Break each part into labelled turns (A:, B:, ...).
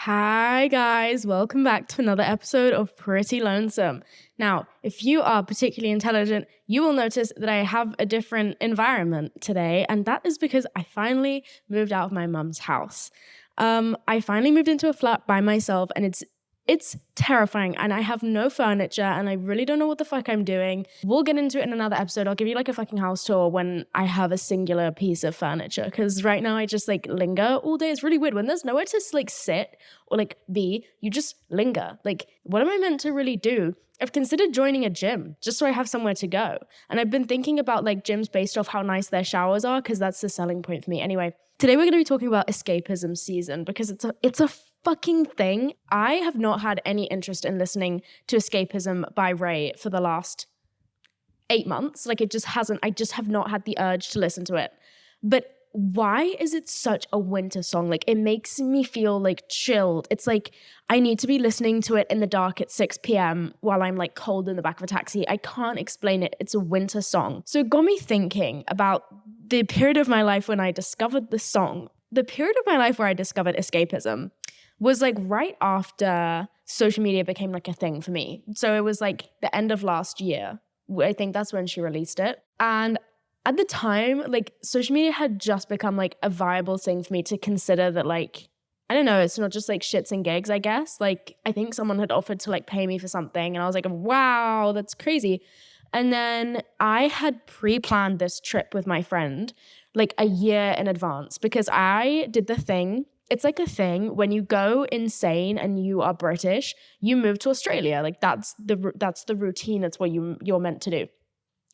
A: Hi guys, welcome back to another episode of Pretty Lonesome. Now, if you are particularly intelligent, you will notice that I have a different environment today, and that is because I finally moved out of my mum's house. I finally moved into a flat by myself, and it's terrifying, and I have no furniture, and I really don't know what the fuck I'm doing. We'll get into it in another episode. I'll give you like a fucking house tour when I have a singular piece of furniture, because right now I just like linger all day. It's really weird when there's nowhere to like sit or like be, you just linger. Like, what am I meant to really do? I've considered joining a gym just so I have somewhere to go. And I've been thinking about like gyms based off how nice their showers are, because that's the selling point for me. Anyway, today we're going to be talking about escapism season because it's a fucking thing. I have not had any interest in listening to Escapism by Ray for the last 8 months. Like, it just hasn't, I just have not had the urge to listen to it. But why is it such a winter song? Like, it makes me feel like chilled. It's like I need to be listening to it in the dark at 6 p.m. while I'm like cold in the back of a taxi. I can't explain it. It's a winter song. So it got me thinking about the period of my life when I discovered the song. The period of my life where I discovered escapism was like right after social media became like a thing for me. So it was like the end of last year. I think that's when she released it. And at the time, like social media had just become like a viable thing for me to consider that, like, I don't know, it's not just like shits and gigs, I guess. Like, I think someone had offered to like pay me for something and I was like, wow, that's crazy. And then I had pre-planned this trip with my friend like a year in advance because I did the thing. It's like a thing when you go insane and you are British, you move to Australia. Like that's the routine. That's what you're meant to do.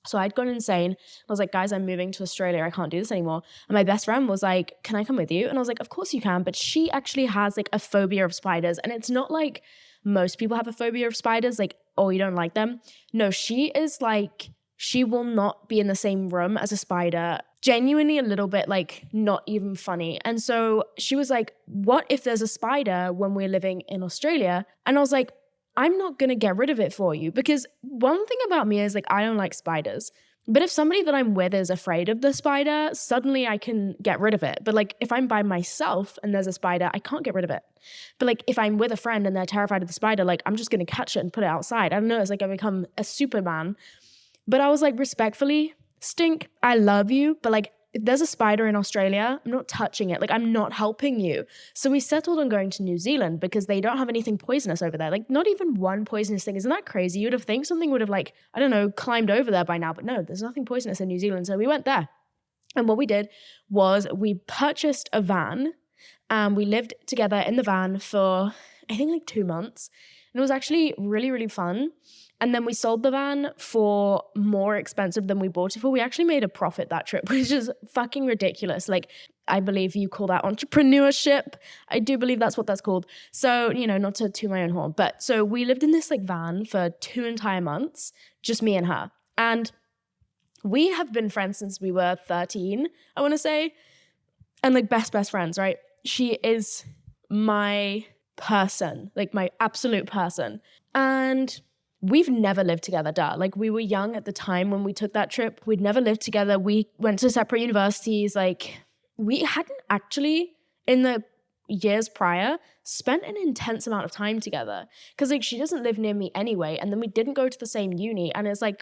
A: So I'd gone insane. I was like, guys, I'm moving to Australia. I can't do this anymore. And my best friend was like, can I come with you? And I was like, of course you can. But she actually has like a phobia of spiders. And it's not like most people have a phobia of spiders, like, oh, you don't like them. No, she is like, she will not be in the same room as a spider. Genuinely a little bit like not even funny. And so she was like, what if there's a spider when we're living in Australia? And I was like, I'm not going to get rid of it for you, because one thing about me is like, I don't like spiders. But if somebody that I'm with is afraid of the spider, suddenly I can get rid of it. But like if I'm by myself and there's a spider, I can't get rid of it. But like if I'm with a friend and they're terrified of the spider, like I'm just going to catch it and put it outside. I don't know. It's like I become a Superman. But I was like, respectfully, Stink, I love you, but like if there's a spider in Australia, I'm not touching it. Like, I'm not helping you. So we settled on going to New Zealand because they don't have anything poisonous over there. Like, not even one poisonous thing. Isn't that crazy? You'd have think something would have like, I don't know, climbed over there by now. But no, there's nothing poisonous in New Zealand. So we went there. And what we did was we purchased a van and we lived together in the van for, I think, like 2 months. And it was actually really, really fun. And then we sold the van for more expensive than we bought it for. We actually made a profit that trip, which is fucking ridiculous. Like, I believe you call that entrepreneurship. I do believe that's what that's called. So, you know, not to toot my own horn, but so we lived in this like van for 2 entire months, just me and her. And we have been friends since we were 13, I want to say. And like best friends, right? She is my person, like my absolute person. And we've never lived together, Like, we were young at the time when we took that trip. We'd never lived together. We went to separate universities. Like, we hadn't actually, in the years prior, spent an intense amount of time together. Because, like, she doesn't live near me anyway. And then we didn't go to the same uni. And it's like,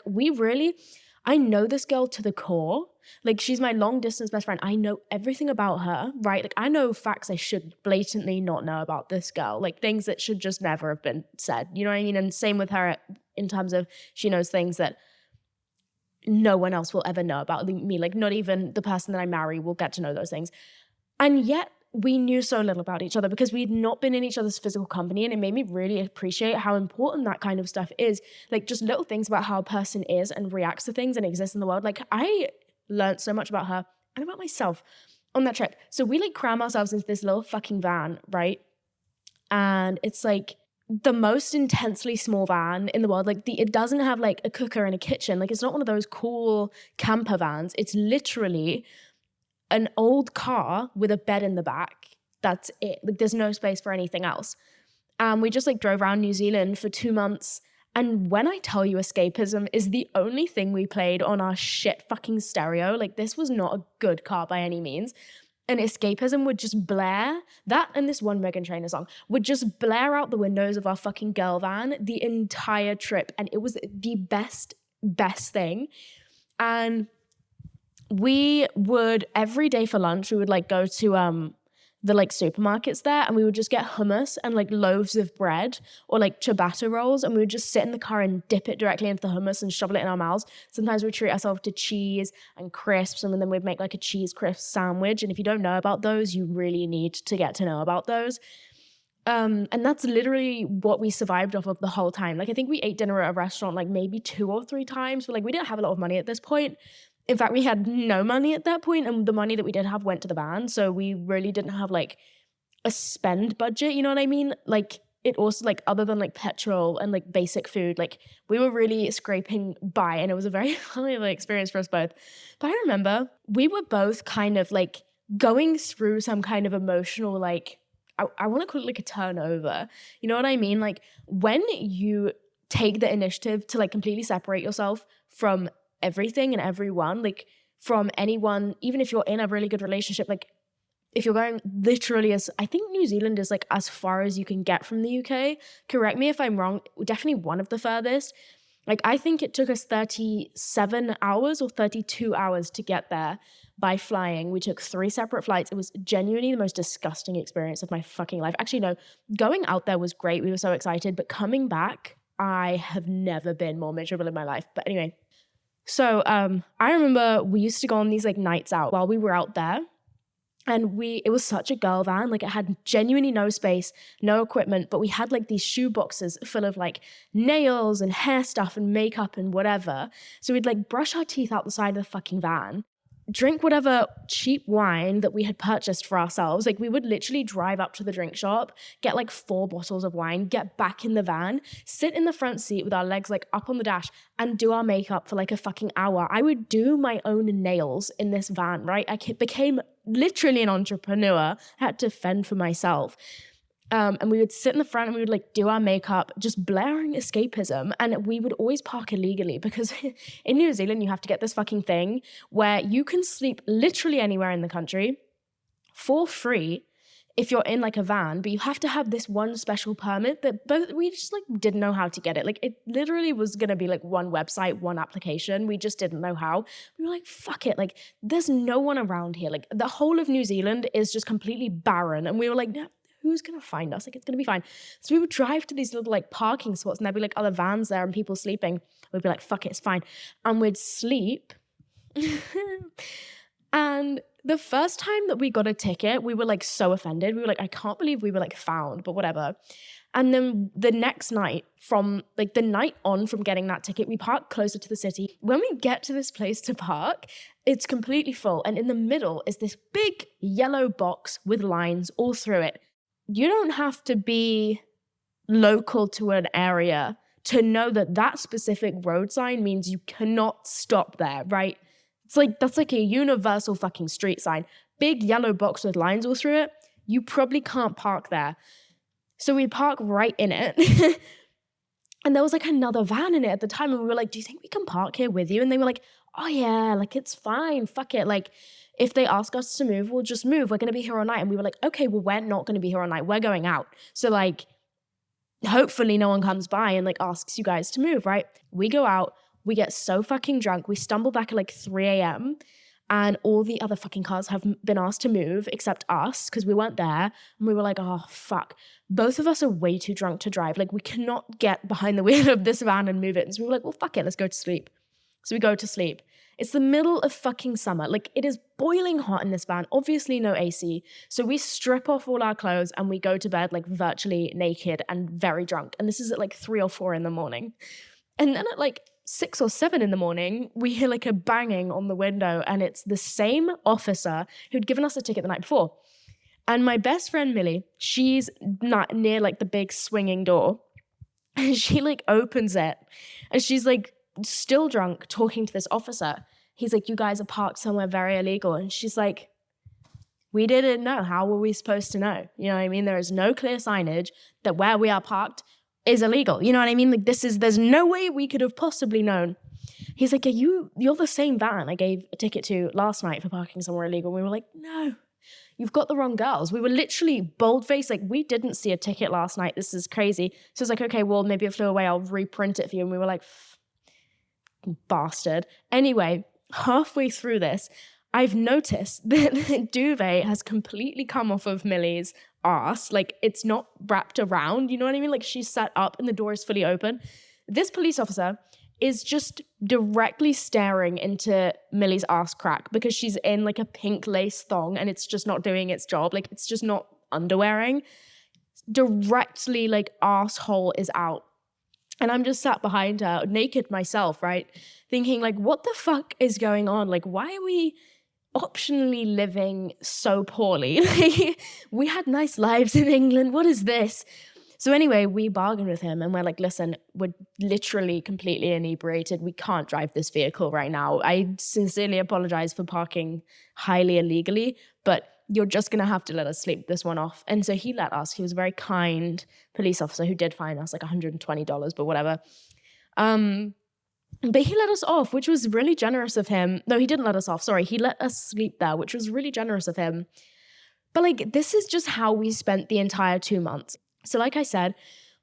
A: I know this girl to the core. Like, she's my long distance best friend. I know everything about her, right? Like, I know facts I should blatantly not know about this girl, like things that should just never have been said. You know what I mean? And same with her in terms of she knows things that no one else will ever know about me. Like, not even the person that I marry will get to know those things. And yet we knew so little about each other because we'd not been in each other's physical company. And it made me really appreciate how important that kind of stuff is. Like, just little things about how a person is and reacts to things and exists in the world. Like, I learned so much about her and about myself on that trip. So we like cram ourselves into this little fucking van, right? And it's like the most intensely small van in the world. Like, it doesn't have like a cooker and a kitchen. Like, it's not one of those cool camper vans. It's literally an old car with a bed in the back. That's it. Like, there's no space for anything else. And we just like drove around New Zealand for 2 months. And when I tell you escapism is the only thing we played on our shit fucking stereo, like, this was not a good car by any means. and escapism would just blare. That and this one Meghan Trainor song would just blare out the windows of our fucking girl van the entire trip. And it was the best thing. And we would, every day for lunch, we would like go to the like supermarkets there, and we would just get hummus and like loaves of bread or like ciabatta rolls, and we would just sit in the car and dip it directly into the hummus and shovel it in our mouths. Sometimes we'd treat ourselves to cheese and crisps, and then we'd make like a cheese crisp sandwich. And if you don't know about those, you really need to get to know about those. And that's literally what we survived off of the whole time. Like, I think we ate dinner at a restaurant like maybe 2 or 3 times, but like we didn't have a lot of money at this point. In fact, we had no money at that point, and the money that we did have went to the van. So we really didn't have like a spend budget, you know what I mean? Like, it also, like, other than like petrol and like basic food, like we were really scraping by, and it was a very funny experience for us both. But I remember we were both kind of like going through some kind of emotional, like, I want to call it like a turnover. You know what I mean? Like, when you take the initiative to like completely separate yourself from everything and everyone, like from anyone, even if you're in a really good relationship, like if you're going literally, as I think New Zealand is like as far as you can get from the UK, correct me if I'm wrong, definitely one of the furthest. Like, I think it took us 37 hours or 32 hours to get there by flying. We took 3 separate flights. It was genuinely the most disgusting experience of my fucking life. Actually, no, going out there was great. We were so excited, but coming back, I have never been more miserable in my life. But anyway, so I remember we used to go on these like nights out while we were out there, and it was such a girl van. Like, it had genuinely no space, no equipment, but we had like these shoe boxes full of like nails and hair stuff and makeup and whatever. So we'd like brush our teeth out the side of the fucking van, drink whatever cheap wine that we had purchased for ourselves. Like, we would literally drive up to the drink shop, get like 4 bottles of wine, get back in the van, sit in the front seat with our legs like up on the dash, and do our makeup for like a fucking hour. I would do my own nails in this van, right? I became literally an entrepreneur. I had to fend for myself. And we would sit in the front and we would like do our makeup, just blaring escapism. And we would always park illegally, because in New Zealand, you have to get this fucking thing where you can sleep literally anywhere in the country for free if you're in like a van, but you have to have this one special permit that both, we just like didn't know how to get it. Like, it literally was going to be like one website, one application. We just didn't know how. We were like, fuck it. Like, there's no one around here. Like, the whole of New Zealand is just completely barren. And we were like, no, who's going to find us? Like, it's going to be fine. So we would drive to these little like parking spots, and there'd be like other vans there and people sleeping. We'd be like, fuck it, it's fine. And we'd sleep. And the first time that we got a ticket, we were like so offended. We were like, I can't believe we were like found, but whatever. And then the next night, from like the night on from getting that ticket, we parked closer to the city. When we get to this place to park, it's completely full. And in the middle is this big yellow box with lines all through it. You don't have to be local to an area to know that that specific road sign means you cannot stop there, right? It's like, that's like a universal fucking street sign. Big yellow box with lines all through it. You probably can't park there. So we park right in it. And there was like another van in it at the time. And we were like, do you think we can park here with you? And they were like, oh yeah, like it's fine. Fuck it. Like, if they ask us to move, we'll just move. We're going to be here all night. And we were like, okay, well, we're not going to be here all night. We're going out. So like, hopefully no one comes by and like asks you guys to move, right? We go out. We get so fucking drunk. We stumble back at like 3 a.m. and all the other fucking cars have been asked to move except us, because we weren't there. And we were like, oh, fuck. Both of us are way too drunk to drive. Like, we cannot get behind the wheel of this van and move it. And so we were like, well, fuck it. Let's go to sleep. So we go to sleep. It's the middle of fucking summer. Like, it is boiling hot in this van. Obviously no AC. So we strip off all our clothes and we go to bed like virtually naked and very drunk. And this is at like 3 or 4 in the morning. And then at like 6 or 7 in the morning, we hear like a banging on the window, and it's the same officer who'd given us a ticket the night before. And my best friend, Millie, she's not near like the big swinging door, and she like opens it, and she's like still drunk talking to this officer. He's like, you guys are parked somewhere very illegal. And she's like, we didn't know. How were we supposed to know? You know what I mean? There is no clear signage that where we are parked is illegal. You know what I mean? Like, there's no way we could have possibly known. He's like, you're the same van I gave a ticket to last night for parking somewhere illegal. And we were like, no, you've got the wrong girls. We were literally bold-faced, like, we didn't see a ticket last night. This is crazy. So it's like, okay, well, maybe it flew away. I'll reprint it for you. And we were like, bastard. Anyway, halfway through this, I've noticed that the duvet has completely come off of Millie's ass. Like, it's not wrapped around, you know what I mean? Like, she's sat up and the door is fully open. This police officer is just directly staring into Millie's ass crack because she's in like a pink lace thong and it's just not doing its job. Like, it's just not underwearing. Directly, like, asshole is out. And I'm just sat behind her, naked myself, right? Thinking, like, what the fuck is going on? Like, why are we optionally living so poorly? Like, we had nice lives in England. What is this? So anyway, we bargained with him and we're like, listen, we're literally completely inebriated. We can't drive this vehicle right now. I sincerely apologize for parking highly illegally, but you're just going to have to let us sleep this one off. And so he let us. He was a very kind police officer who did fine us like $120, but whatever. But he let us off, which was really generous of him. No, he didn't let us off. Sorry. He let us sleep there, which was really generous of him. But like, this is just how we spent the entire 2 months. So like I said,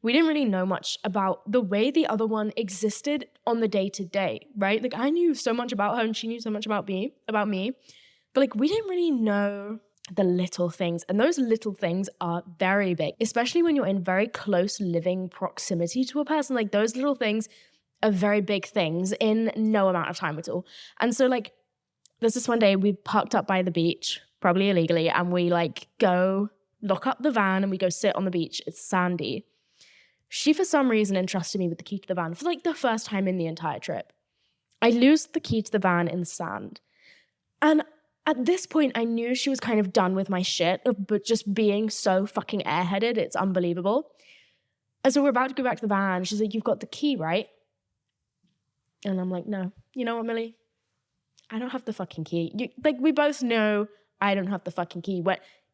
A: we didn't really know much about the way the other one existed on the day-to-day, right? Like, I knew so much about her and she knew so much about me. But like, we didn't really know the little things. And those little things are very big, especially when you're in very close living proximity to a person. Like, those little things are very big things in no amount of time at all. And so like, there's this one day we parked up by the beach, probably illegally, and we like go lock up the van and we go sit on the beach. It's sandy. She, for some reason, entrusted me with the key to the van for like the first time in the entire trip. I lose the key to the van in the sand. And at this point, I knew she was kind of done with my shit, but just being so fucking airheaded, it's unbelievable. And so we're about to go back to the van. She's like, you've got the key, right? And I'm like, no. You know what, Millie? I don't have the fucking key. Like, we both know I don't have the fucking key.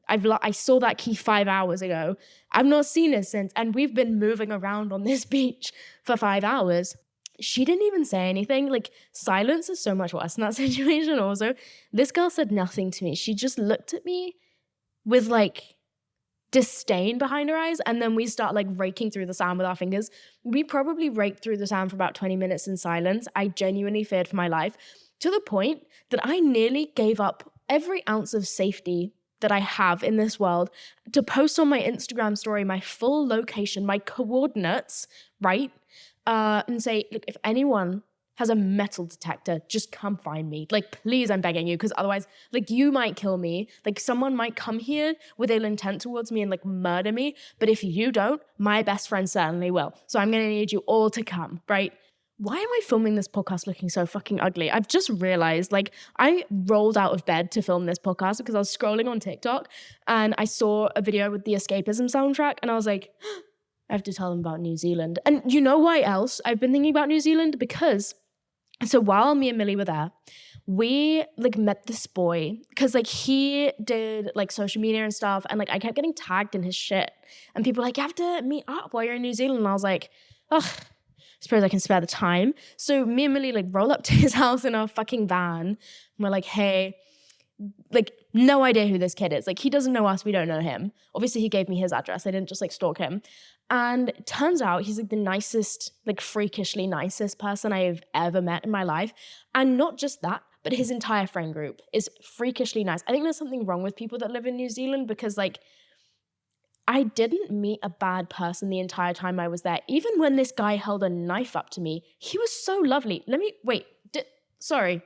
A: I saw that key 5 hours ago. I've not seen it since. And we've been moving around on this beach for 5 hours. She didn't even say anything. Like, silence is so much worse in that situation also. This girl said nothing to me. She just looked at me with like disdain behind her eyes. And then we start like raking through the sand with our fingers. We probably raked through the sand for about 20 minutes in silence. I genuinely feared for my life, to the point that I nearly gave up every ounce of safety that I have in this world to post on my Instagram story my full location, my coordinates, right? And say, look, if anyone has a metal detector, just come find me. Like, please, I'm begging you, because otherwise, like, you might kill me. Like, someone might come here with ill intent towards me and like murder me. But if you don't, my best friend certainly will. So I'm going to need you all to come, right? Why am I filming this podcast looking so fucking ugly? I've just realized, like, I rolled out of bed to film this podcast because I was scrolling on TikTok and I saw a video with the Escapism soundtrack and I was like, I have to tell them about New Zealand. And you know why else I've been thinking about New Zealand? Because, so while me and Millie were there, we like met this boy because like he did like social media and stuff. And like I kept getting tagged in his shit. And people were like, you have to meet up while you're in New Zealand. And I was like, ugh, suppose I can spare the time. So me and Millie like roll up to his house in our fucking van. And we're like, hey, like no idea who this kid is. Like he doesn't know us, we don't know him. Obviously he gave me his address. I didn't just like stalk him. And it turns out he's like the nicest, like freakishly nicest person I've ever met in my life. And not just that, but his entire friend group is freakishly nice. I think there's something wrong with people that live in New Zealand because like I didn't meet a bad person the entire time I was there. Even when this guy held a knife up to me, he was so lovely. Sorry.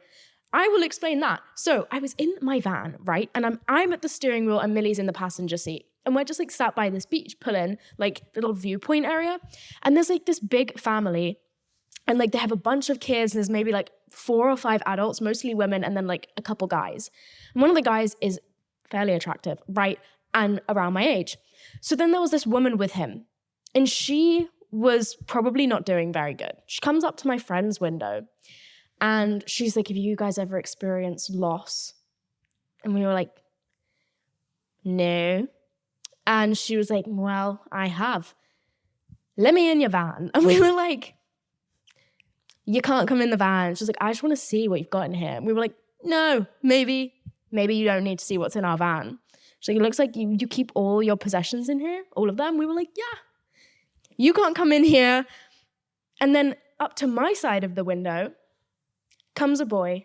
A: I will explain that. So I was in my van, right? And I'm at the steering wheel and Millie's in the passenger seat. And we're just like sat by this beach, pulling like little viewpoint area. And there's like this big family and like they have a bunch of kids. And there's maybe like 4 or 5 adults, mostly women, and then like a couple guys. And one of the guys is fairly attractive, right? And around my age. So then there was this woman with him and she was probably not doing very good. She comes up to my friend's window and she's like, have you guys ever experienced loss? And we were like, no. And she was like, well, I have. Let me in your van. And we were like, you can't come in the van. She's like, I just want to see what you've got in here. And we were like, no, maybe you don't need to see what's in our van. She's like, it looks like you keep all your possessions in here, all of them. We were like, yeah, you can't come in here. And then up to my side of the window comes a boy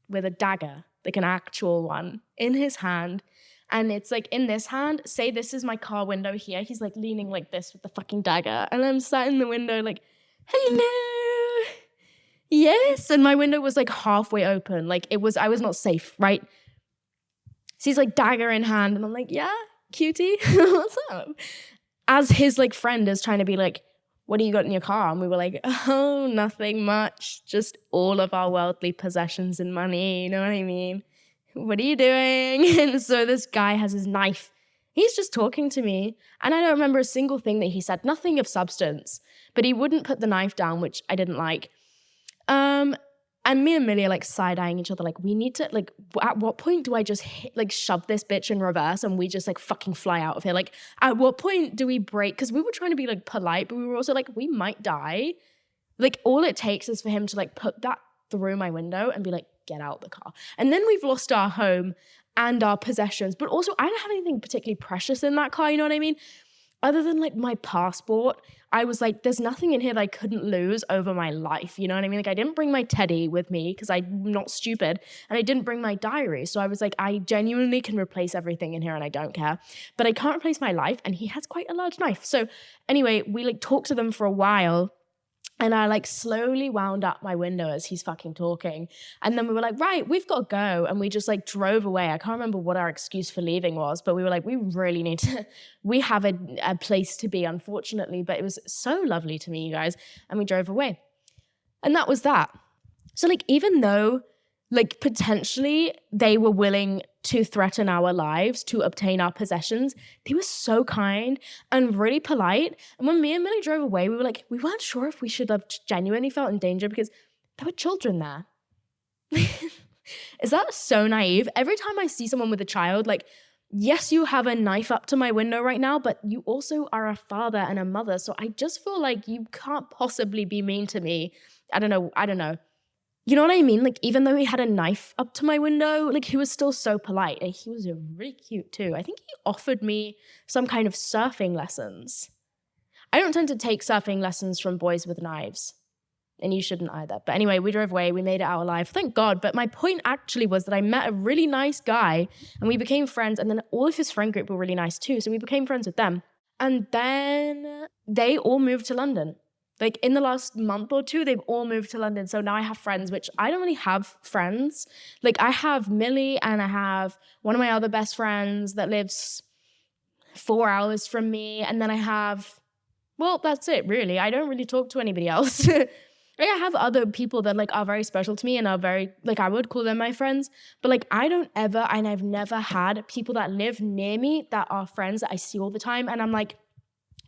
A: with a dagger, like an actual one, in his hand. And it's like in this hand, say this is my car window here. He's like leaning like this with the fucking dagger. And I'm sat in the window like, hello, yes. And my window was like halfway open. Like I was not safe, right? So he's like dagger in hand. And I'm like, yeah, cutie, what's up? As his like friend is trying to be like, what do you got in your car? And we were like, oh, nothing much. Just all of our worldly possessions and money. You know what I mean? What are you doing? And so this guy has his knife. He's just talking to me. And I don't remember a single thing that he said, nothing of substance. But he wouldn't put the knife down, which I didn't like. And me and Millie are like side-eyeing each other. Like, we need to, like, at what point do I just shove this bitch in reverse and we just like fucking fly out of here? Like, at what point do we break? Because we were trying to be like polite, but we were also like, we might die. Like, all it takes is for him to like put that through my window and be like, get out the car. And then we've lost our home and our possessions. But also, I don't have anything particularly precious in that car, you know what I mean? Other than like my passport, I was like, there's nothing in here that I couldn't lose over my life. You know what I mean? Like, I didn't bring my teddy with me because I'm not stupid. And I didn't bring my diary. So I was like, I genuinely can replace everything in here and I don't care. But I can't replace my life. And he has quite a large knife. So anyway, we like talked to them for a while. And I like slowly wound up my window as he's fucking talking. And then we were like, right, we've got to go. And we just like drove away. I can't remember what our excuse for leaving was, but we were like, we really need to, we have a place to be, unfortunately. But it was so lovely to me, you guys. And we drove away. And that was that. So like, even though like potentially they were willing to threaten our lives to obtain our possessions, they were so kind and really polite. And when me and Millie drove away, we were like, we weren't sure if we should have genuinely felt in danger because there were children there. Is that so naive? Every time I see someone with a child, like, yes, you have a knife up to my window right now, but you also are a father and a mother. So I just feel like you can't possibly be mean to me. I don't know. You know what I mean? Like, even though he had a knife up to my window, like, he was still so polite. And he was really cute too. I think he offered me some kind of surfing lessons. I don't tend to take surfing lessons from boys with knives. And you shouldn't either. But anyway, we drove away. We made it out alive. Thank God. But my point actually was that I met a really nice guy and we became friends. And then all of his friend group were really nice too. So we became friends with them. And then they all moved to London. Like, in the last month or two, they've all moved to London. So now I have friends, which I don't really have friends. Like, I have Millie and I have one of my other best friends that lives 4 hours from me. And then I have, well, that's it, really. I don't really talk to anybody else. Like, I have other people that, like, are very special to me and are very, like, I would call them my friends. But, like, I don't ever, and I've never had people that live near me that are friends that I see all the time. And I'm, like,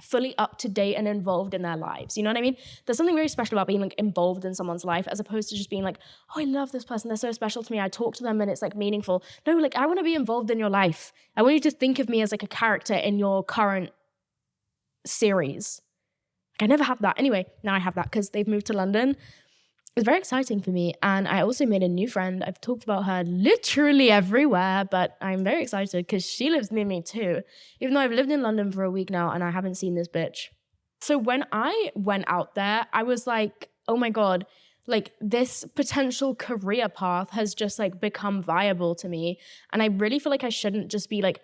A: fully up to date and involved in their lives. You know what I mean? There's something very special about being like involved in someone's life as opposed to just being like, oh, I love this person. They're so special to me. I talk to them and it's like meaningful. No, like, I want to be involved in your life. I want you to think of me as like a character in your current series. Like, I never have that. Anyway, now I have that because they've moved to London. It's very exciting for me. And I also made a new friend. I've talked about her literally everywhere, but I'm very excited because she lives near me too. Even though I've lived in London for a week now and I haven't seen this bitch. So when I went out there, I was like, oh my God, like, this potential career path has just like become viable to me. And I really feel like I shouldn't just be like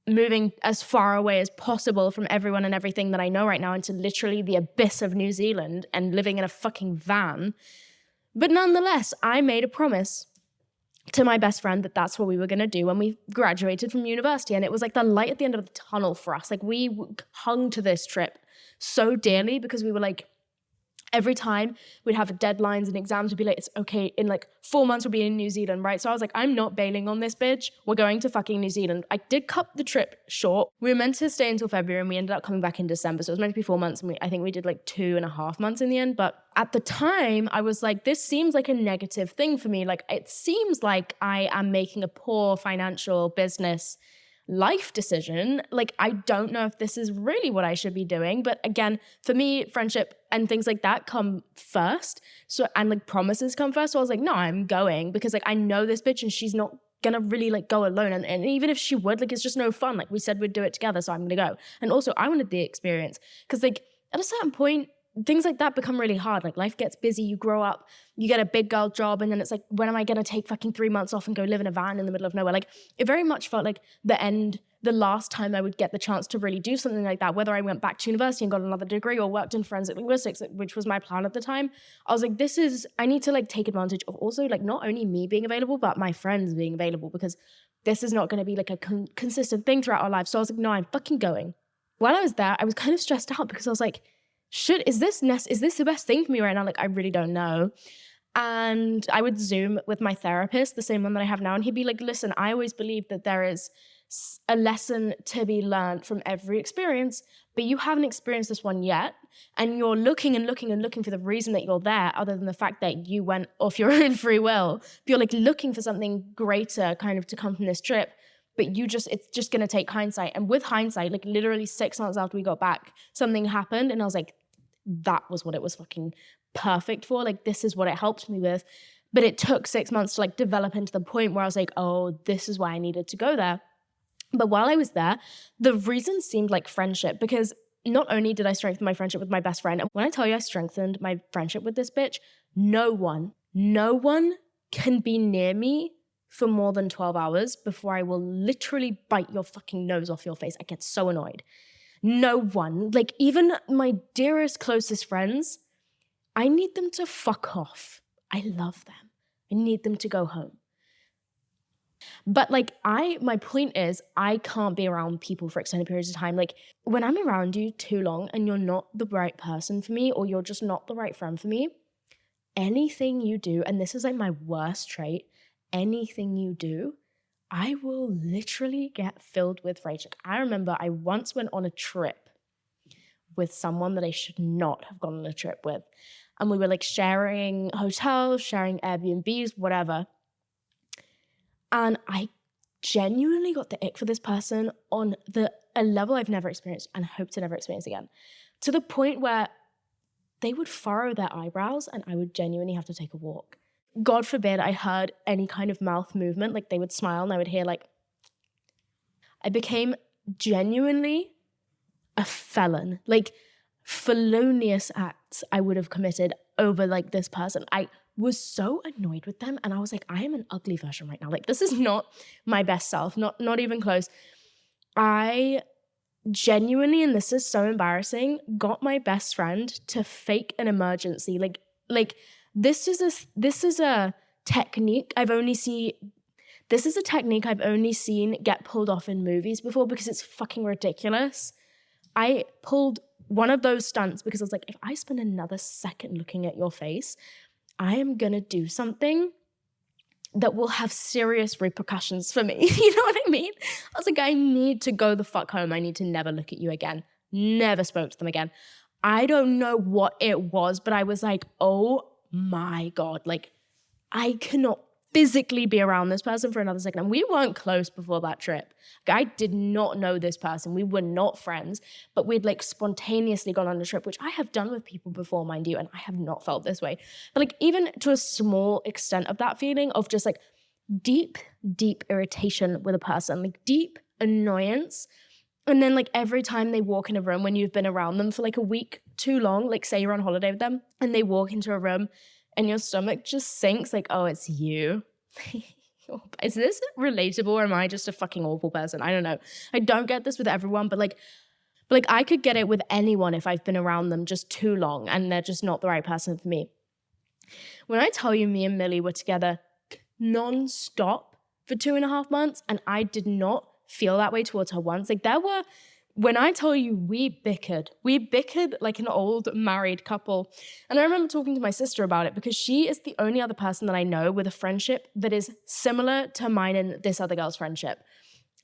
A: moving as far away as possible from everyone and everything that I know right now into literally the abyss of New Zealand and living in a fucking van. But nonetheless, I made a promise to my best friend that that's what we were going to do when we graduated from university. And it was like the light at the end of the tunnel for us. Like, we hung to this trip so dearly because we were like, every time we'd have deadlines and exams, we'd be like, it's okay, in like 4 months we'll be in New Zealand, right? So I was like, I'm not bailing on this bitch. We're going to fucking New Zealand. I did cut the trip short. We were meant to stay until February and we ended up coming back in December. So it was meant to be 4 months and I think we did like 2.5 months in the end. But at the time I was like, this seems like a negative thing for me. Like, it seems like I am making a poor financial business life decision. Like, I don't know if this is really what I should be doing. But again, for me, friendship and things like that come first. So, and like promises come first. So I was like, no, I'm going because like I know this bitch and she's not gonna really like go alone. And even if she would, like, it's just no fun. Like, we said we'd do it together, so I'm gonna go. And also I wanted the experience, because like at a certain point, things like that become really hard. Like, life gets busy, you grow up, you get a big girl job, and then it's like, when am I gonna take fucking 3 months off and go live in a van in the middle of nowhere? Like, it very much felt like the last time I would get the chance to really do something like that, whether I went back to university and got another degree or worked in forensic linguistics, which was my plan at the time. I was like, I need to like take advantage of also like not only me being available, but my friends being available, because this is not going to be like a consistent thing throughout our lives. So I was like, no, I'm fucking going. While I was there, I was kind of stressed out, because I was like, is this the best thing for me right now? Like, I really don't know. And I would Zoom with my therapist, the same one that I have now, and he'd be like, listen, I always believe that there is a lesson to be learned from every experience, but you haven't experienced this one yet, and you're looking and looking and looking for the reason that you're there, other than the fact that you went off your own free will. But you're like looking for something greater kind of to come from this trip, but it's just going to take hindsight. And with hindsight, like literally 6 months after we got back, something happened, and I was like, that was what it was fucking perfect for. Like, this is what it helped me with. But it took 6 months to like develop into the point where I was like, oh, this is why I needed to go there. But while I was there, the reason seemed like friendship, because not only did I strengthen my friendship with my best friend, and when I tell you I strengthened my friendship with this bitch, no one can be near me for more than 12 hours before I will literally bite your fucking nose off your face. I get so annoyed. No one, like even my dearest, closest friends, I need them to fuck off. I love them. I need them to go home. But like my point is, I can't be around people for extended periods of time. Like, when I'm around you too long and you're not the right person for me, or you're just not the right friend for me, anything you do, and this is like my worst trait, anything you do, I will literally get filled with rage. Like, I remember I once went on a trip with someone that I should not have gone on a trip with. And we were like sharing hotels, sharing Airbnbs, whatever. And I genuinely got the ick for this person on a level I've never experienced and hope to never experience again. To the point where they would furrow their eyebrows and I would genuinely have to take a walk. God forbid I heard any kind of mouth movement, like they would smile and I would hear like, I became genuinely a felon. Like, felonious acts I would have committed over like this person. I was so annoyed with them, and I was like, I am an ugly version right now. Like, this is not my best self, not even close. I genuinely, and this is so embarrassing, got my best friend to fake an emergency. Like this is a technique I've only seen get pulled off in movies before, because it's fucking ridiculous. I pulled one of those stunts because I was like, if I spend another second looking at your face, I am gonna do something that will have serious repercussions for me. You know what I mean? I was like, I need to go the fuck home. I need to never look at you again. Never spoke to them again. I don't know what it was, but I was like, oh my God, like, I cannot physically be around this person for another second. And we weren't close before that trip. Like, I did not know this person. We were not friends, but we'd like spontaneously gone on a trip, which I have done with people before, mind you, and I have not felt this way. But like, even to a small extent of that feeling of just like deep irritation with a person, like deep annoyance. And then like every time they walk in a room when you've been around them for like a week too long, like say you're on holiday with them and they walk into a room and your stomach just sinks, like, oh, it's you. Is this relatable, or am I just a fucking awful person? I don't know. I don't get this with everyone, but like I could get it with anyone if I've been around them just too long and they're just not the right person for me. When I tell you me and Millie were together non-stop for 2.5 months and I did not feel that way towards her once, like when I tell you we bickered like an old married couple. And I remember talking to my sister about it because she is the only other person that I know with a friendship that is similar to mine and this other girl's friendship.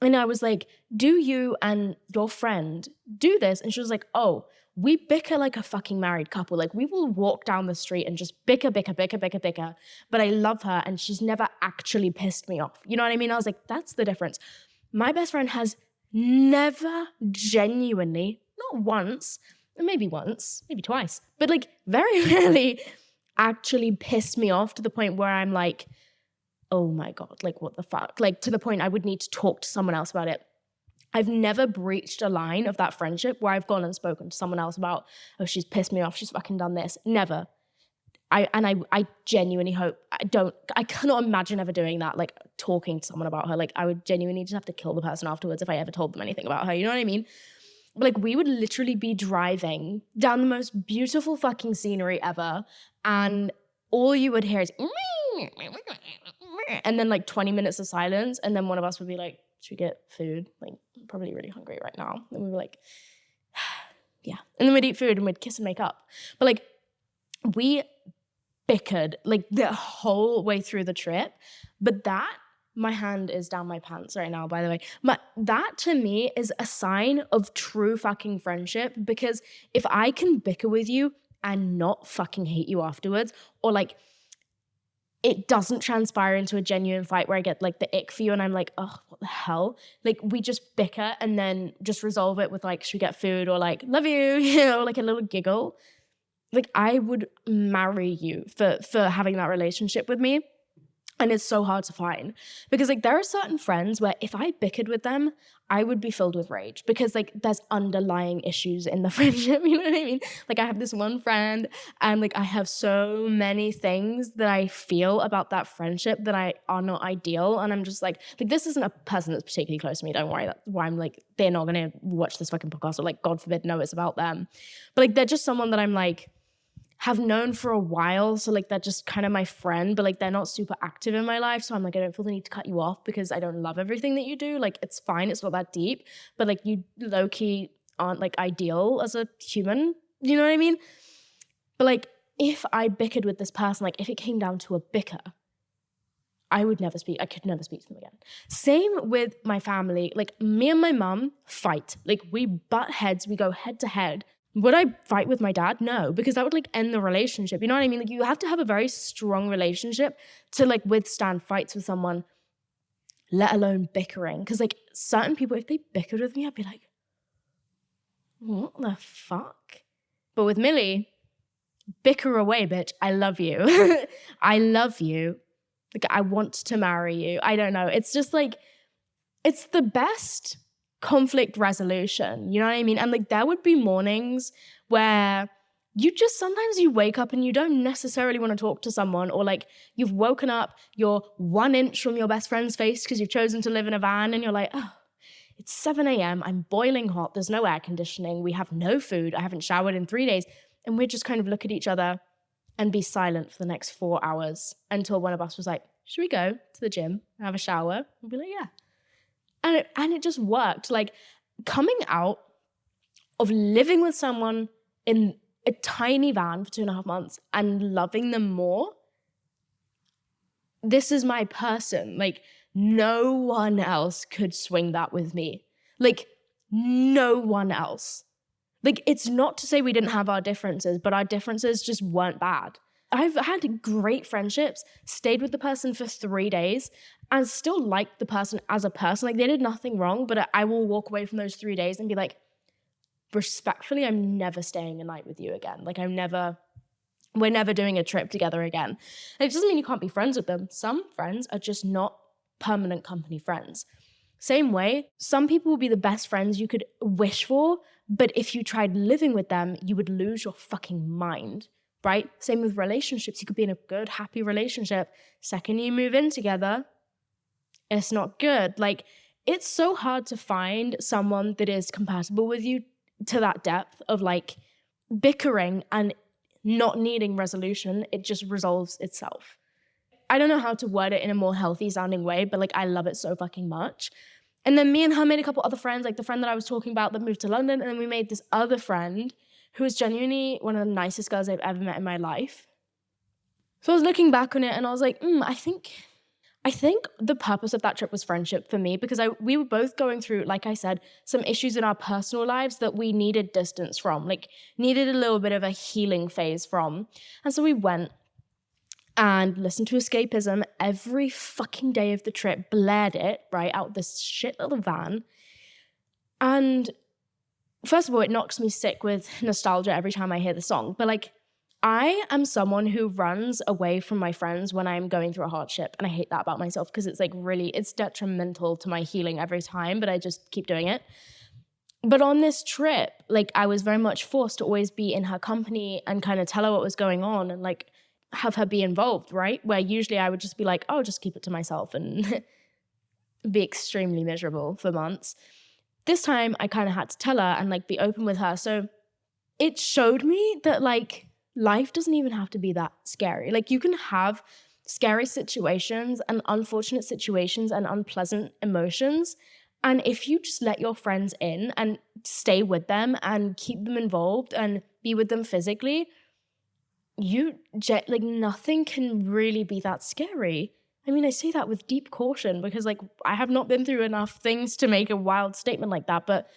A: And I was like, do you and your friend do this? And she was like, oh, we bicker like a fucking married couple. Like, we will walk down the street and just bicker. But I love her and she's never actually pissed me off. You know what I mean? I was like, that's the difference. My best friend has never genuinely, not once, maybe twice, but like very rarely actually pissed me off to the point where I'm like, oh my God, like what the fuck? Like to the point I would need to talk to someone else about it. I've never breached a line of that friendship where I've gone and spoken to someone else about, oh, she's pissed me off, she's fucking done this. Never. I genuinely hope, I cannot imagine ever doing that, like talking to someone about her. Like I would genuinely just have to kill the person afterwards if I ever told them anything about her, you know what I mean? But like we would literally be driving down the most beautiful fucking scenery ever, and all you would hear is and then like 20 minutes of silence, and then one of us would be like, should we get food? Like, I'm probably really hungry right now. And we were like, yeah. And then we'd eat food and we'd kiss and make up. But like, we bickered like the whole way through the trip. But that, my hand is down my pants right now, by the way. But that to me is a sign of true fucking friendship, because if I can bicker with you and not fucking hate you afterwards, or like it doesn't transpire into a genuine fight where I get like the ick for you and I'm like, oh, what the hell? Like we just bicker and then just resolve it with like, should we get food, or like, love you, you know, like a little giggle. Like I would marry you for having that relationship with me. And it's so hard to find, because like there are certain friends where if I bickered with them, I would be filled with rage, because like there's underlying issues in the friendship, you know what I mean? Like I have this one friend and like I have so many things that I feel about that friendship that are not ideal. And I'm just like this isn't a person that's particularly close to me, don't worry. That's why I'm like, they're not gonna watch this fucking podcast, or like God forbid know it's about them. But like they're just someone that I'm like, have known for a while, so like they're just kind of my friend, but like they're not super active in my life, so I'm like, I don't feel the need to cut you off because I don't love everything that you do. Like it's fine, it's not that deep, but like you low-key aren't like ideal as a human, you know what I mean? But like if I bickered with this person, like if it came down to a bicker, I could never speak to them again. Same with my family. Like me and my mum fight, like we butt heads, we go head to head. Would I fight with my dad? No, because that would like end the relationship. You know what I mean? Like you have to have a very strong relationship to like withstand fights with someone, let alone bickering. Because like certain people, if they bickered with me, I'd be like, what the fuck? But with Millie, bicker away, bitch. I love you. I love you. Like I want to marry you. I don't know. It's just like, it's the best conflict resolution, you know what I mean? And like there would be mornings where sometimes you wake up and you don't necessarily want to talk to someone, or like you've woken up, you're 1 inch from your best friend's face because you've chosen to live in a van, and you're like, oh, it's 7 a.m, I'm boiling hot, there's no air conditioning, we have no food, I haven't showered in 3 days, and we'd just kind of look at each other and be silent for the next 4 hours until one of us was like, should we go to the gym and have a shower? We'd be like, yeah. And it just worked. Like coming out of living with someone in a tiny van for 2.5 months and loving them more, this is my person. Like no one else could swing that with me. Like no one else. Like it's not to say we didn't have our differences, but our differences just weren't bad. I've had great friendships, stayed with the person for 3 days, and still liked the person as a person. Like they did nothing wrong, but I will walk away from those 3 days and be like, respectfully, I'm never staying a night with you again. Like we're never doing a trip together again. And it doesn't mean you can't be friends with them. Some friends are just not permanent company friends. Same way, some people will be the best friends you could wish for, but if you tried living with them, you would lose your fucking mind. Right? Same with relationships. You could be in a good, happy relationship. Second you move in together, it's not good. Like, it's so hard to find someone that is compatible with you to that depth of like bickering and not needing resolution. It just resolves itself. I don't know how to word it in a more healthy sounding way, but like I love it so fucking much. And then me and her made a couple other friends, like the friend that I was talking about that moved to London, and then we made this other friend who is genuinely one of the nicest girls I've ever met in my life. So I was looking back on it and I was like, I think the purpose of that trip was friendship for me, because we were both going through, like I said, some issues in our personal lives that we needed distance from, like needed a little bit of a healing phase from. And so we went and listened to Escapism every fucking day of the trip, blared it, right, out this shit little van. And first of all, it knocks me sick with nostalgia every time I hear the song. But like, I am someone who runs away from my friends when I'm going through a hardship. And I hate that about myself because it's like really, it's detrimental to my healing every time, but I just keep doing it. But on this trip, like I was very much forced to always be in her company and kind of tell her what was going on and like have her be involved, right? Where usually I would just be like, oh, just keep it to myself and be extremely miserable for months. This time I kind of had to tell her and like be open with her. So it showed me that like life doesn't even have to be that scary. Like you can have scary situations and unfortunate situations and unpleasant emotions. And if you just let your friends in and stay with them and keep them involved and be with them physically, like nothing can really be that scary. I mean, I say that with deep caution because like I have not been through enough things to make a wild statement like that. But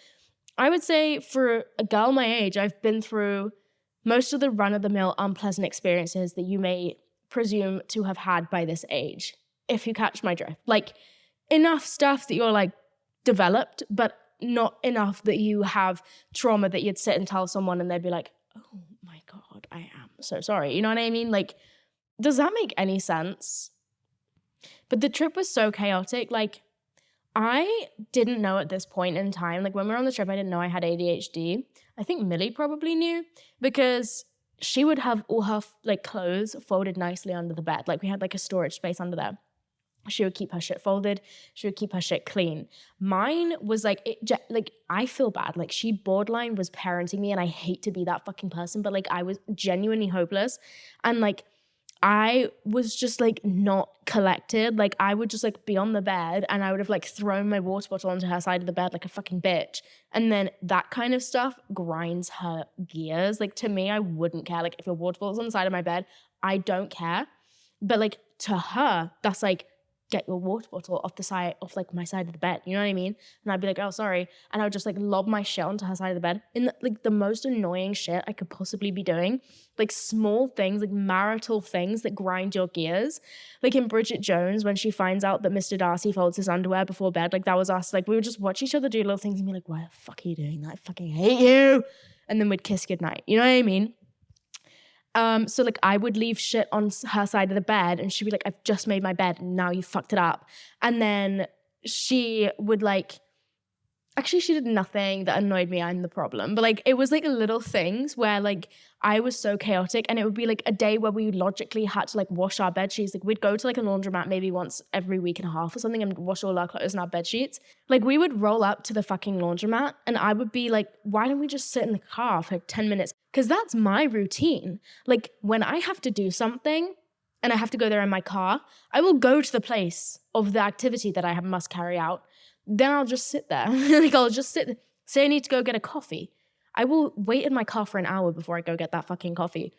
A: I would say for a girl my age, I've been through most of the run-of-the-mill unpleasant experiences that you may presume to have had by this age, if you catch my drift. Like enough stuff that you're like developed, but not enough that you have trauma that you'd sit and tell someone and they'd be like, oh my God, I am so sorry. You know what I mean? Like, does that make any sense? But the trip was so chaotic. Like, I didn't know at this point in time, like when we were on the trip, I didn't know I had ADHD. I think Millie probably knew because she would have all her like clothes folded nicely under the bed. Like we had like a storage space under there. She would keep her shit folded. She would keep her shit clean. Mine was like, like I feel bad. Like she borderline was parenting me and I hate to be that fucking person, but like I was genuinely hopeless. And like, I was just like not collected. Like I would just like be on the bed and I would have like thrown my water bottle onto her side of the bed like a fucking bitch. And then that kind of stuff grinds her gears. Like to me, I wouldn't care. Like if your water bottle's on the side of my bed, I don't care. But like to her, that's like, get your water bottle off the side, off like my side of the bed. You know what I mean? And I'd be like, oh, sorry. And I would just like lob my shit onto her side of the bed in like the most annoying shit I could possibly be doing. Like small things, like marital things that grind your gears. Like in Bridget Jones, when she finds out that Mr. Darcy folds his underwear before bed, like that was us. Like we would just watch each other do little things and be like, why the fuck are you doing that? I fucking hate you. And then we'd kiss goodnight. You know what I mean? So like I would leave shit on her side of the bed and she'd be like, I've just made my bed and now you fucked it up. And then she would like, actually she did nothing that annoyed me. I'm the problem. But like, it was like little things where like I was so chaotic and it would be like a day where we logically had to like wash our bed sheets. Like we'd go to like a laundromat maybe once every week and a half or something and wash all our clothes and our bed sheets. Like we would roll up to the fucking laundromat and I would be like, why don't we just sit in the car for like 10 minutes? Because that's my routine. Like when I have to do something and I have to go there in my car, I will go to the place of the activity that I must carry out. Then I'll just sit there. Like I'll just say I need to go get a coffee. I will wait in my car for an hour before I go get that fucking coffee.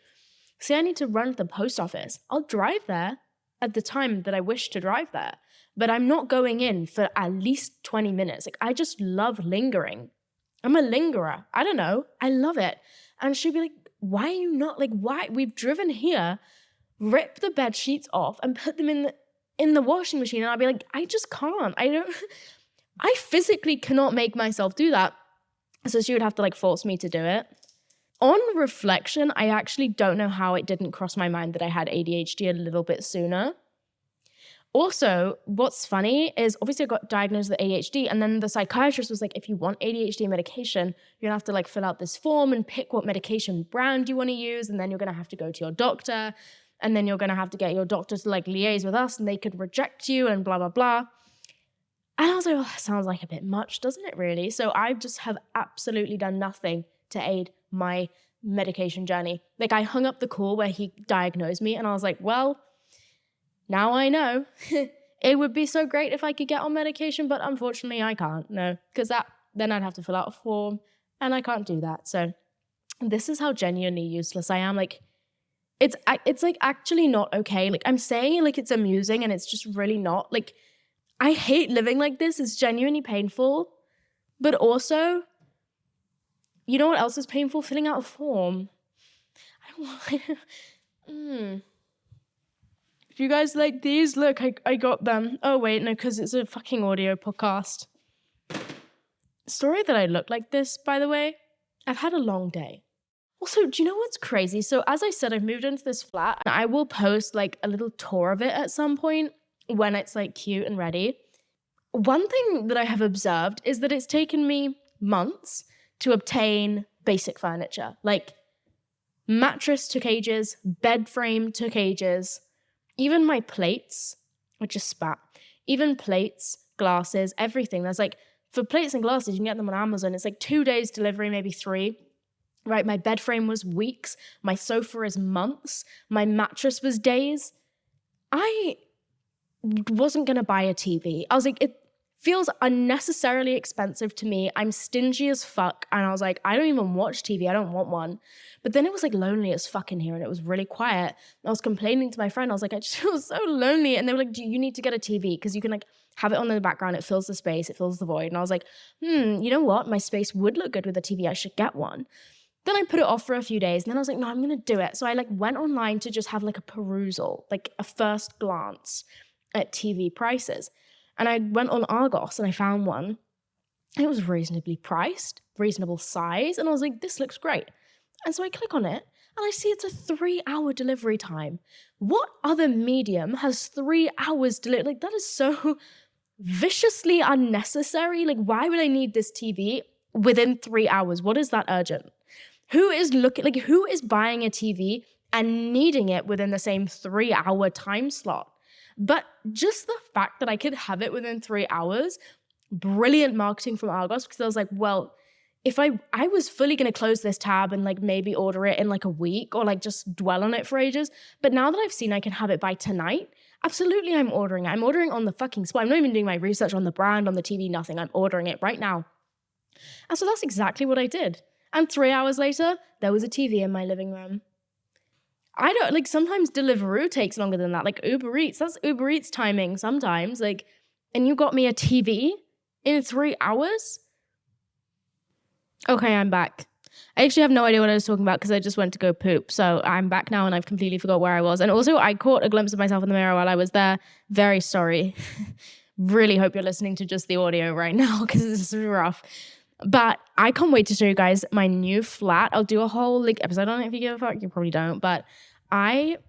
A: Say I need to run to the post office. I'll drive there at the time that I wish to drive there. But I'm not going in for at least 20 minutes. Like I just love lingering. I'm a lingerer. I don't know. I love it. And she'd be like, why are you not like, why? We've driven here, rip the bed sheets off and put them in the washing machine. And I'd be like, I just can't. I physically cannot make myself do that. So she would have to like force me to do it. On reflection, I actually don't know how it didn't cross my mind that I had ADHD a little bit sooner. Also, what's funny is obviously I got diagnosed with ADHD and then the psychiatrist was like, if you want ADHD medication, you're gonna have to like fill out this form and pick what medication brand you wanna use. And then you're gonna have to go to your doctor and then you're gonna have to get your doctor to like liaise with us and they could reject you and blah, blah, blah. And I was like, oh, that sounds like a bit much, doesn't it really? So I just have absolutely done nothing to aid my medication journey. Like I hung up the call where he diagnosed me and I was like, well, now I know. It would be so great if I could get on medication, but unfortunately I can't, no, because then I'd have to fill out a form and I can't do that. So this is how genuinely useless I am. Like it's like actually not okay. Like I'm saying like it's amusing and it's just really not. Like I hate living like this. It's genuinely painful. But also, you know what else is painful? Filling out a form. I don't want... If you guys like these, look, I got them. Oh, wait, no, because it's a fucking audio podcast. Sorry that I look like this, by the way. I've had a long day. Also, do you know what's crazy? So as I said, I've moved into this flat and I will post like a little tour of it at some point when it's like cute and ready. One thing that I have observed is that it's taken me months to obtain basic furniture. Like mattress took ages, bed frame took ages, even my plates, I just spat, even plates, glasses, everything. There's like, for plates and glasses, you can get them on Amazon. It's like 2 days delivery, maybe 3. Right, my bed frame was weeks, my sofa is months, my mattress was days. I wasn't gonna buy a TV. I was like, it feels unnecessarily expensive to me. I'm stingy as fuck. And I was like, I don't even watch TV. I don't want one. But then it was like lonely as fuck in here and it was really quiet. I was complaining to my friend. I was like, I just feel so lonely. And they were like, you need to get a TV because you can like have it on in the background. It fills the space. It fills the void. And I was like, you know what? My space would look good with a TV. I should get one. Then I put it off for a few days and then I was like, no, I'm going to do it. So I like went online to just have like a perusal, like a first glance at TV prices. And I went on Argos and I found one. It was reasonably priced, reasonable size. And I was like, this looks great. And so I click on it and I see it's a 3-hour delivery time. What other medium has 3 hours delivery? Like that is so viciously unnecessary. Like why would I need this TV within 3 hours? What is that urgent? Who is buying a TV and needing it within the same 3-hour time slot? But just the fact that I could have it within 3 hours, brilliant marketing from Argos, because I was like, well, if I was fully going to close this tab and like maybe order it in like a week or like just dwell on it for ages. But now that I've seen I can have it by tonight, absolutely I'm ordering it. I'm ordering on the fucking spot. I'm not even doing my research on the brand, on the TV, nothing. I'm ordering it right now. And so that's exactly what I did. And 3 hours later, there was a TV in my living room. I don't, like, sometimes Deliveroo takes longer than that. Like, Uber Eats, that's Uber Eats timing sometimes. Like, and you got me a TV in 3 hours? Okay, I'm back. I actually have no idea what I was talking about because I just went to go poop. So I'm back now and I've completely forgot where I was. And also, I caught a glimpse of myself in the mirror while I was there. Very sorry. Really hope you're listening to just the audio right now because this is rough. But I can't wait to show you guys my new flat. I'll do a whole like episode on it if you give a fuck. You probably don't. But the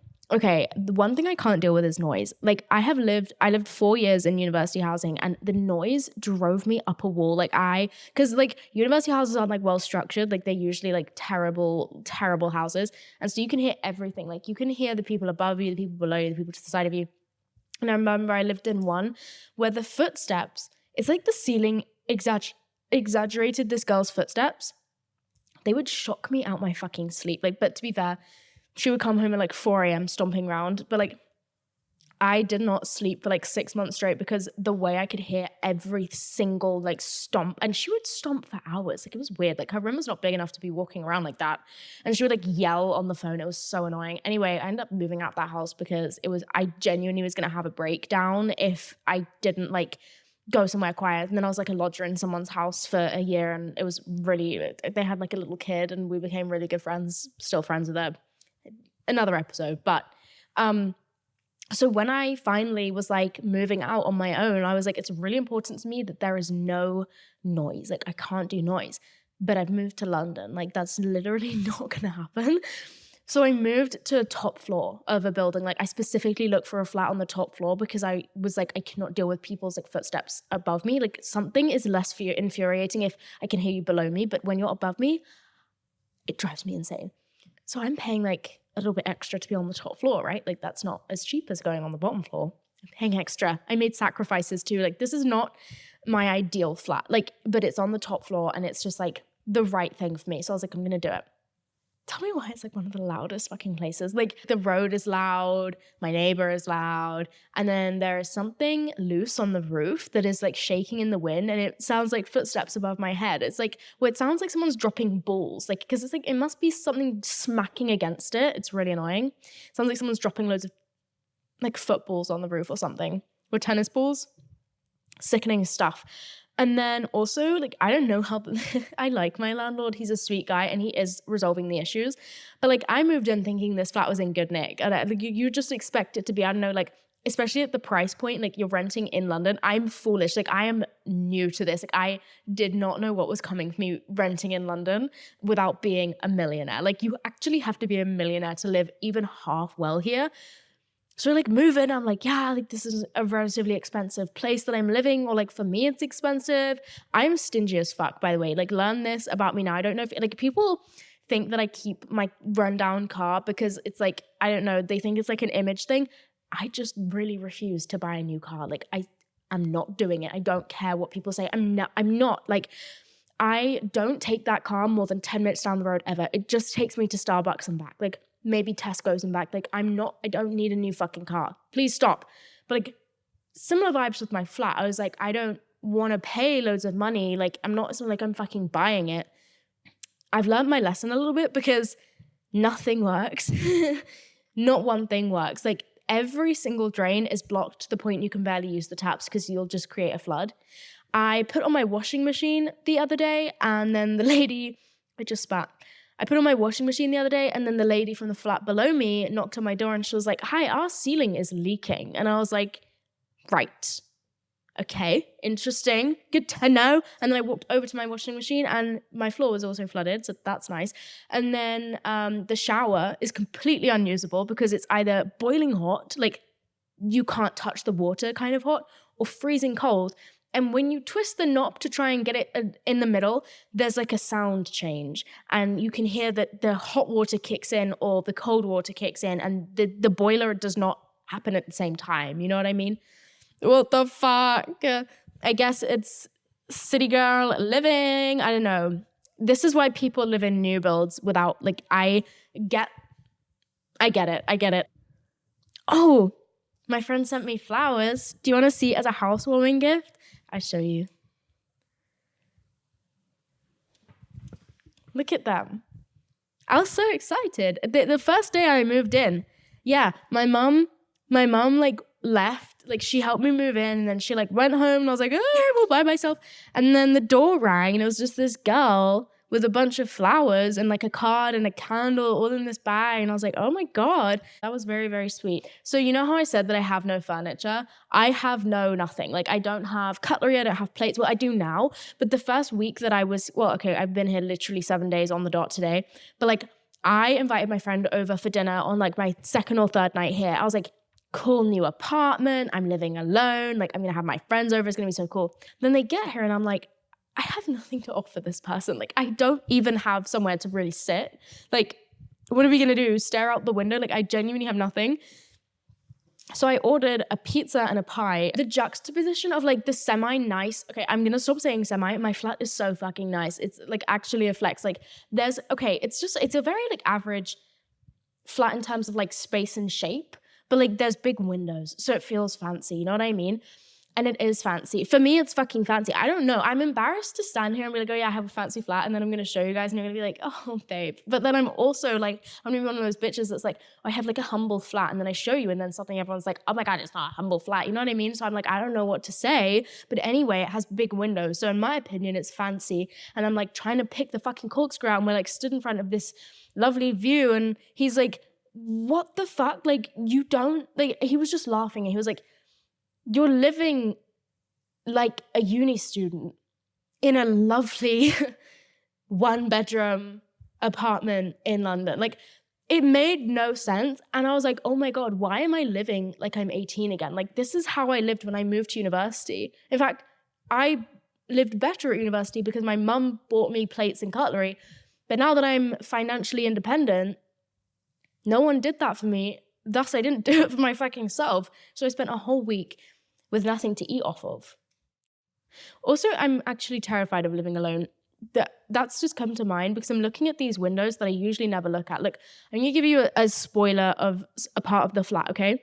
A: one thing I can't deal with is noise. Like I lived 4 years in university housing and the noise drove me up a wall. Because university houses aren't like well structured. Like they're usually like terrible, terrible houses. And so you can hear everything. Like you can hear the people above you, the people below you, the people to the side of you. And I remember I lived in one where the footsteps, it's like the ceiling exaggerated this girl's footsteps. They would shock me out my fucking sleep. But to be fair, she would come home at like 4 a.m. stomping around. But like, I did not sleep for like 6 months straight because the way I could hear every single like stomp, and she would stomp for hours. Like it was weird. Like her room was not big enough to be walking around like that. And she would like yell on the phone. It was so annoying. Anyway, I ended up moving out that house because I genuinely was going to have a breakdown if I didn't like go somewhere quiet. And then I was like a lodger in someone's house for a year and it was really, they had like a little kid and we became really good friends, still friends with her. Another episode. But so when I finally was like moving out on my own, I was like, it's really important to me that there is no noise. Like I can't do noise. But I've moved to London. Like that's literally not gonna happen. So I moved to a top floor of a building. Like I specifically looked for a flat on the top floor because I was like, I cannot deal with people's like footsteps above me. Like something is less infuriating if I can hear you below me, but when you're above me, it drives me insane. So I'm paying like a little bit extra to be on the top floor, right? Like that's not as cheap as going on the bottom floor. I'm paying extra. I made sacrifices too. Like this is not my ideal flat, like, but it's on the top floor and it's just like the right thing for me. So I was like, I'm gonna do it. Tell me why it's like one of the loudest fucking places. Like the road is loud, my neighbor is loud, and then there is something loose on the roof that is like shaking in the wind and it sounds like footsteps above my head. It's like, well, it sounds like someone's dropping balls, like, because it's like, it must be something smacking against it. It's really annoying. It sounds like someone's dropping loads of like footballs on the roof or something, or tennis balls. Sickening stuff. And then also, like, I don't know how, I like my landlord. He's a sweet guy and he is resolving the issues. But like, I moved in thinking this flat was in good nick. And like, you just expect it to be, I don't know, like especially at the price point, like you're renting in London. I'm foolish. Like I am new to this. Like I did not know what was coming for me renting in London without being a millionaire. Like you actually have to be a millionaire to live even half well here. So like move in, I'm like, yeah, like this is a relatively expensive place that I'm living, or like for me it's expensive. I'm stingy as fuck, by the way. Like learn this about me now. I don't know if like people think that I keep my rundown car because it's like, I don't know, they think it's like an image thing. I just really refuse to buy a new car. Like I'm not doing it. I don't care what people say. I'm not like, I don't take that car more than 10 minutes down the road ever. It just takes me to Starbucks and back. Like maybe Tesco's and back. Like I don't need a new fucking car. Please stop. But like similar vibes with my flat. I was like, I don't want to pay loads of money. Like I'm not like I'm fucking buying it. I've learned my lesson a little bit because nothing works. Not one thing works. Like every single drain is blocked to the point you can barely use the taps because you'll just create a flood. I put on my washing machine the other day and then the lady, I just spat. I put on my washing machine the other day and then the lady from the flat below me knocked on my door and she was like, hi, our ceiling is leaking. And I was like, right. Okay, interesting, good to know. And then I walked over to my washing machine and my floor was also flooded, so that's nice. And then the shower is completely unusable because it's either boiling hot, like you can't touch the water kind of hot, or freezing cold. And when you twist the knob to try and get it in the middle, there's like a sound change. And you can hear that the hot water kicks in or the cold water kicks in and the boiler does not happen at the same time. You know what I mean? What the fuck? I guess it's city girl living. I don't know. This is why people live in new builds without, like, I get it. Oh, my friend sent me flowers. Do you want to see it as a housewarming gift? I show you. Look at them. I was so excited. The first day I moved in, yeah, my mom like left, like she helped me move in and then she like went home and I was like, oh, I'm all by myself. And then the door rang and it was just this girl with a bunch of flowers and like a card and a candle all in this bag. And I was like, oh my God, that was very, very sweet. So you know how I said that I have no furniture? I have nothing. Like I don't have cutlery, I don't have plates. Well, I do now. But the first week that I've been here literally 7 days on the dot today. But like I invited my friend over for dinner on like my second or third night here. I was like, cool new apartment. I'm living alone. Like I'm going to have my friends over. It's going to be so cool. Then they get here and I'm like, I have nothing to offer this person. Like I don't even have somewhere to really sit. Like what are we going to do? Stare out the window? Like I genuinely have nothing. So I ordered a pizza and a pie. The juxtaposition of like the semi-nice, okay, I'm going to stop saying semi. My flat is so fucking nice. It's like actually a flex. Like it's a very like average flat in terms of like space and shape. But like there's big windows, so it feels fancy, you know what I mean? And it is fancy. For me, it's fucking fancy. I don't know. I'm embarrassed to stand here and be like, oh yeah, I have a fancy flat. And then I'm going to show you guys and you're going to be like, oh, babe. But then I'm also like, I'm going to be one of those bitches that's like, oh, I have like a humble flat. And then I show you and then something everyone's like, oh my God, it's not a humble flat. You know what I mean? So I'm like, I don't know what to say. But anyway, it has big windows. So in my opinion, it's fancy. And I'm like trying to pick the fucking corkscrew out and we're like stood in front of this lovely view. And he's like, what the fuck? Like, you don't, like, he was just laughing and he was like, you're living like a uni student in a lovely 1-bedroom apartment in London. Like, it made no sense. And I was like, oh my God, why am I living like I'm 18 again? Like, this is how I lived when I moved to university. In fact, I lived better at university because my mum bought me plates and cutlery. But now that I'm financially independent, no one did that for me. Thus, I didn't do it for my fucking self. So I spent a whole week with nothing to eat off of. Also, I'm actually terrified of living alone. That's just come to mind because I'm looking at these windows that I usually never look at. Look, I'm going to give you a spoiler of a part of the flat, okay?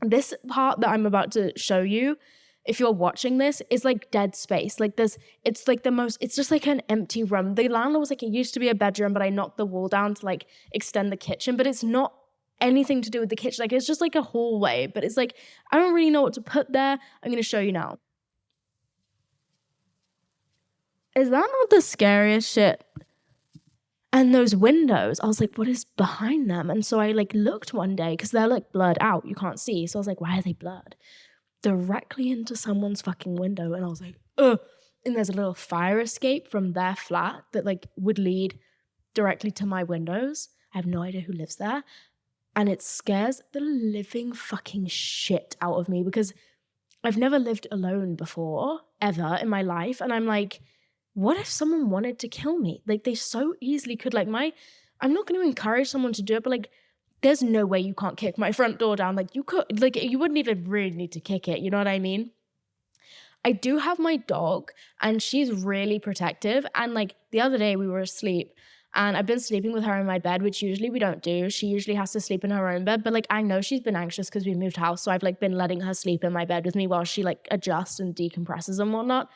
A: This part that I'm about to show you, if you're watching this, is like dead space. Like it's just like an empty room. The landlord was like, it used to be a bedroom, but I knocked the wall down to like extend the kitchen, but it's not anything to do with the kitchen. Like it's just like a hallway, but it's like, I don't really know what to put there. I'm going to show you now. Is that not the scariest shit? And And those windows, I was like, what is behind them? And so I like looked one day because they're like blurred out. You can't see. So I was like, why are they blurred? Directly into someone's fucking window. And I was like, ugh. And there's a little fire escape from their flat that like would lead directly to my windows. I have no idea who lives there. And it scares the living fucking shit out of me because I've never lived alone before, ever in my life. And I'm like, what if someone wanted to kill me? Like they so easily could. Like I'm not going to encourage someone to do it, but like there's no way you can't kick my front door down. Like you could, like you wouldn't even really need to kick it. You know what I mean? I do have my dog and she's really protective. And like the other day we were asleep and I've been sleeping with her in my bed, which usually we don't do. She usually has to sleep in her own bed. But like I know she's been anxious because we moved house. So I've like been letting her sleep in my bed with me while she like adjusts and decompresses and whatnot.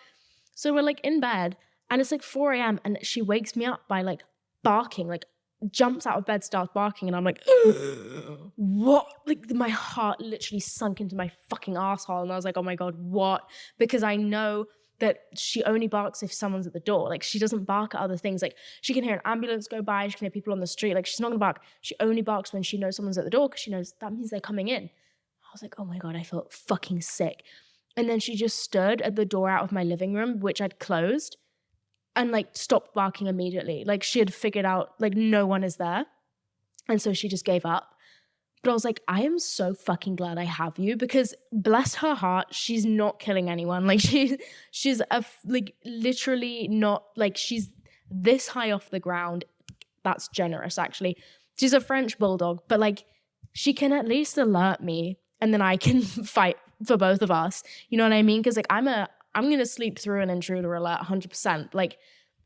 A: So we're like in bed and it's like 4 a.m. and she wakes me up by like barking, like jumps out of bed, starts barking, and I'm like, what? Like my heart literally sunk into my fucking asshole, and I was like, oh my God, what? Because I know that she only barks if someone's at the door. Like she doesn't bark at other things. Like she can hear an ambulance go by, she can hear people on the street. Like she's not gonna bark. She only barks when she knows someone's at the door because she knows that means they're coming in. I was like, oh my God, I felt fucking sick. And then she just stood at the door out of my living room, which I'd closed, and like stopped barking immediately. Like she had figured out like no one is there. And so she just gave up. But I was like, I am so fucking glad I have you because bless her heart, she's not killing anyone. Like she's like literally not like she's this high off the ground. That's generous actually. She's a French bulldog, but like she can at least alert me and then I can fight for both of us. You know what I mean? Because like I'm going to sleep through an intruder alert 100%. Like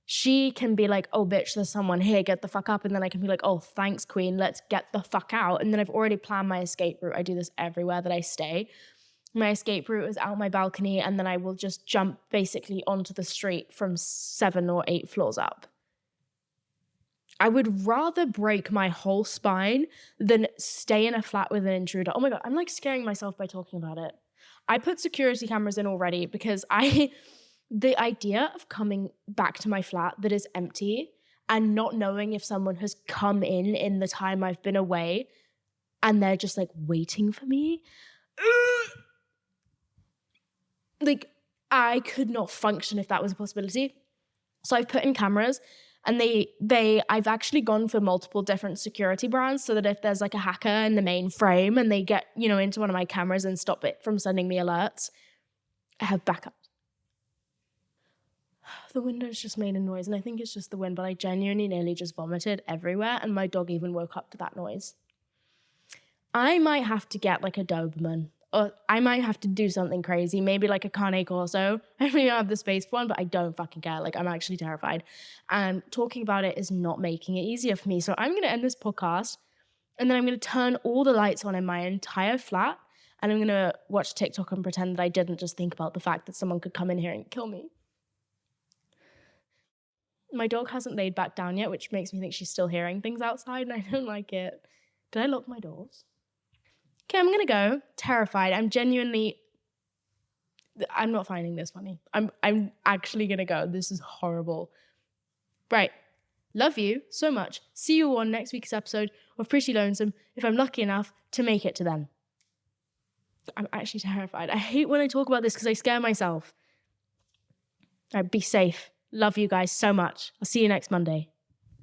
A: she can be like, oh bitch, there's someone here, get the fuck up. And then I can be like, oh, thanks queen, let's get the fuck out. And then I've already planned my escape route. I do this everywhere that I stay. My escape route is out my balcony and then I will just jump basically onto the street from 7 or 8 floors up. I would rather break my whole spine than stay in a flat with an intruder. Oh my God, I'm like scaring myself by talking about it. I put security cameras in already because the idea of coming back to my flat that is empty and not knowing if someone has come in the time I've been away and they're just like waiting for me. Like I could not function if that was a possibility. So I've put in cameras and I've actually gone for multiple different security brands so that if there's like a hacker in the main frame and they get, into one of my cameras and stop it from sending me alerts, I have backup. The window's just made a noise and I think it's just the wind, but I genuinely nearly just vomited everywhere and my dog even woke up to that noise. I might have to get like a Doberman or I might have to do something crazy, maybe like a Cane Corso. I don't have the space for one, but I don't fucking care. Like I'm actually terrified. And talking about it is not making it easier for me. So I'm going to end this podcast and then I'm going to turn all the lights on in my entire flat and I'm going to watch TikTok and pretend that I didn't just think about the fact that someone could come in here and kill me. My dog hasn't laid back down yet, which makes me think she's still hearing things outside and I don't like it. Did I lock my doors? Okay, I'm gonna go. Terrified. I'm not finding this funny. I'm actually gonna go. This is horrible. Right. Love you so much. See you on next week's episode of Pretty Lonesome if I'm lucky enough to make it to them. I'm actually terrified. I hate when I talk about this because I scare myself. All right, be safe. Love you guys so much. I'll see you next Monday.